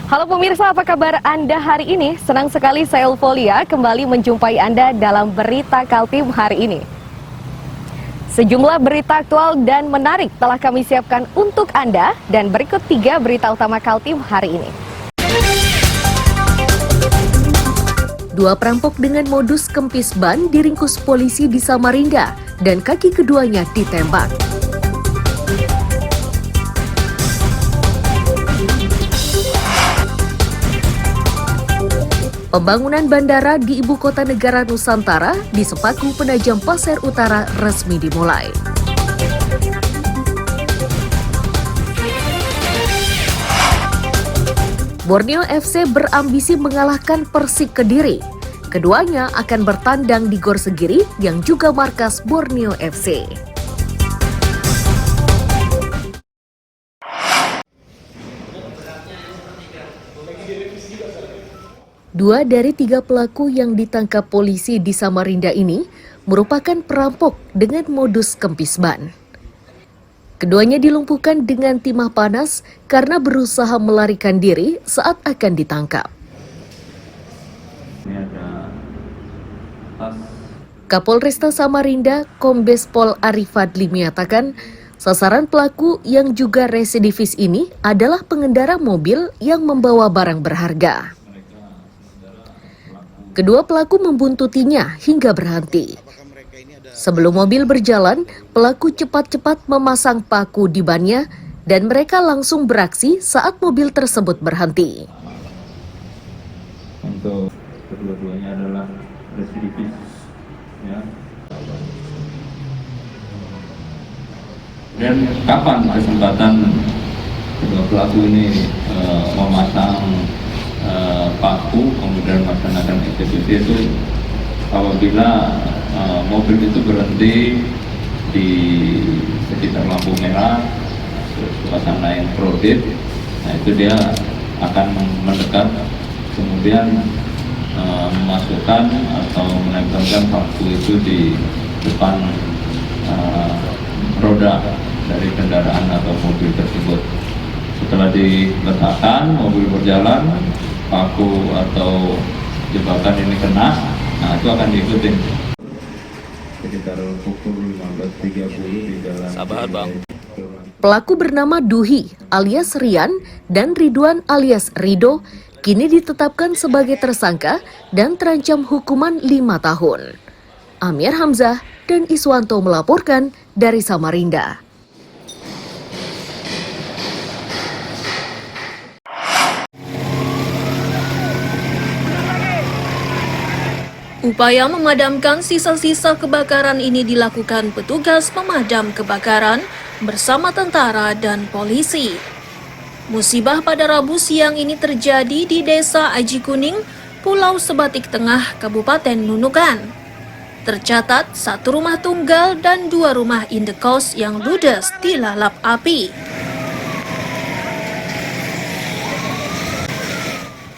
Halo pemirsa, apa kabar Anda hari ini? Senang sekali saya Ulfolia kembali menjumpai Anda dalam Berita Kaltim hari ini. Sejumlah berita aktual dan menarik telah kami siapkan untuk Anda dan berikut 3 berita utama Kaltim hari ini. 2 perampok dengan modus kempis ban diringkus polisi di Samarinda dan kaki keduanya ditembak. Pembangunan bandara di Ibu Kota Negara Nusantara di Sepaku Penajam Pasir Utara resmi dimulai. Borneo FC berambisi mengalahkan Persik Kediri. Keduanya akan bertandang di Gor Segiri yang juga markas Borneo FC. Dua dari 3 pelaku yang ditangkap polisi di Samarinda ini merupakan perampok dengan modus kempis ban. Keduanya dilumpuhkan dengan timah panas karena berusaha melarikan diri saat akan ditangkap. Kapolresta Samarinda, Kombes Pol Arif Fadli menyatakan, sasaran pelaku yang juga residivis ini adalah pengendara mobil yang membawa barang berharga. Kedua pelaku membuntutinya hingga berhenti. Sebelum mobil berjalan, pelaku cepat-cepat memasang paku di bannya dan mereka langsung beraksi saat mobil tersebut berhenti. Untuk kedua-duanya adalah residivis, ya. Dan kapan kesempatan kedua pelaku ini memasang paku kemudian melaksanakan eksekusi itu apabila mobil itu berhenti di sekitar lampu merah, suasana yang crowded, nah itu dia akan mendekat kemudian memasukkan atau menempelkan paku itu di depan roda dari kendaraan atau mobil tersebut. Setelah diletakkan, mobil berjalan, paku atau jebakan ini kena, nah itu akan diikutin. Sekitar pukul 15.30 di jalan. Sabar bang. Pelaku bernama Duhi alias Rian dan Ridwan alias Rido kini ditetapkan sebagai tersangka dan terancam hukuman 5 tahun. Amir Hamzah dan Iswanto melaporkan dari Samarinda. Upaya memadamkan sisa-sisa kebakaran ini dilakukan petugas pemadam kebakaran bersama tentara dan polisi. Musibah pada Rabu siang ini terjadi di Desa Aji Kuning, Pulau Sebatik Tengah, Kabupaten Nunukan. Tercatat 1 rumah tunggal dan 2 rumah indekos yang ludes dilalap api.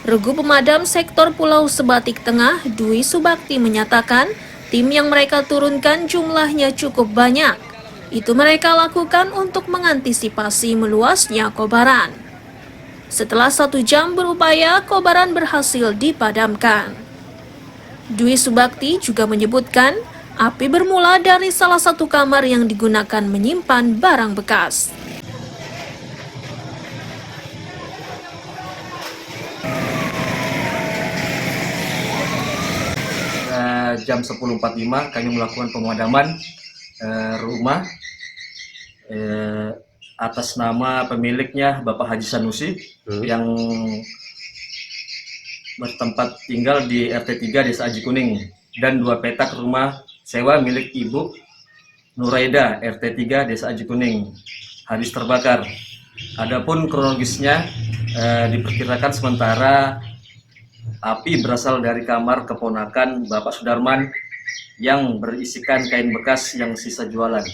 Regu Pemadam Sektor Pulau Sebatik Tengah, Dwi Subakti menyatakan, tim yang mereka turunkan jumlahnya cukup banyak. Itu mereka lakukan untuk mengantisipasi meluasnya kobaran. Setelah 1 jam berupaya, kobaran berhasil dipadamkan. Dwi Subakti juga menyebutkan, api bermula dari salah satu kamar yang digunakan menyimpan barang bekas. Jam 10.45 kami melakukan pemadaman rumah atas nama pemiliknya Bapak Haji Sanusi yang bertempat tinggal di RT 3 Desa Aji Kuning dan 2 petak rumah sewa milik Ibu Nuraida RT 3 Desa Aji Kuning habis terbakar. Adapun kronologisnya diperkirakan sementara api berasal dari kamar keponakan Bapak Sudarman yang berisikan kain bekas yang sisa jualan.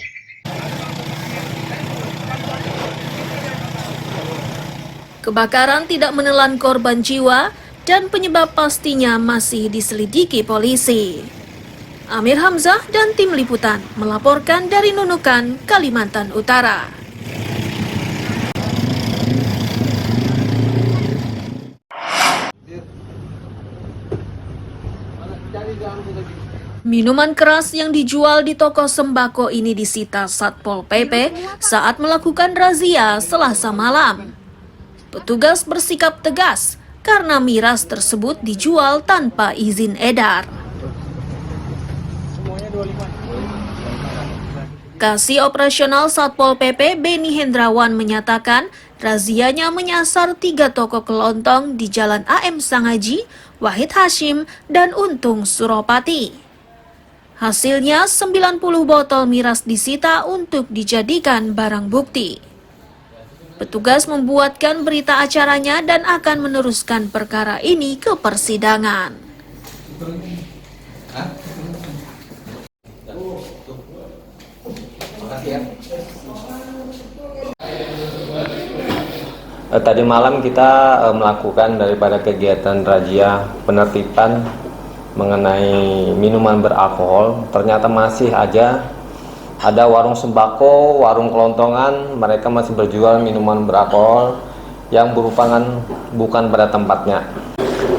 Kebakaran tidak menelan korban jiwa dan penyebab pastinya masih diselidiki polisi. Amir Hamzah dan tim liputan melaporkan dari Nunukan, Kalimantan Utara. Minuman keras yang dijual di toko sembako ini disita Satpol PP saat melakukan razia Selasa malam. Petugas bersikap tegas karena miras tersebut dijual tanpa izin edar. Kasih Operasional Satpol PP Beni Hendrawan menyatakan razianya menyasar 3 toko kelontong di Jalan AM Sangaji, Wahid Hashim, dan Untung Suropati. Hasilnya 90 botol miras disita untuk dijadikan barang bukti. Petugas membuatkan berita acaranya dan akan meneruskan perkara ini ke persidangan. Tadi malam kita melakukan daripada kegiatan razia penertiban mengenai minuman beralkohol. Ternyata masih aja ada warung sembako, warung kelontongan, mereka masih berjual minuman beralkohol yang merupakan bukan pada tempatnya.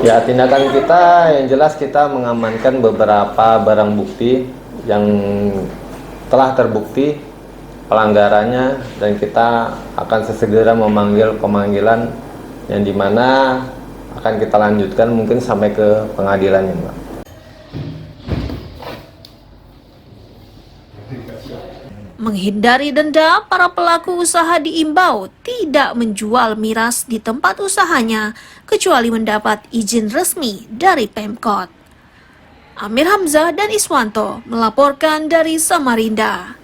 Ya, tindakan kita yang jelas kita mengamankan beberapa barang bukti yang telah terbukti pelanggarannya, dan kita akan sesegera memanggil pemanggilan yang dimana akan kita lanjutkan mungkin sampai ke pengadilan, Mbak. Menghindari denda, para pelaku usaha diimbau tidak menjual miras di tempat usahanya kecuali mendapat izin resmi dari Pemkot. Amir Hamzah dan Iswanto melaporkan dari Samarinda.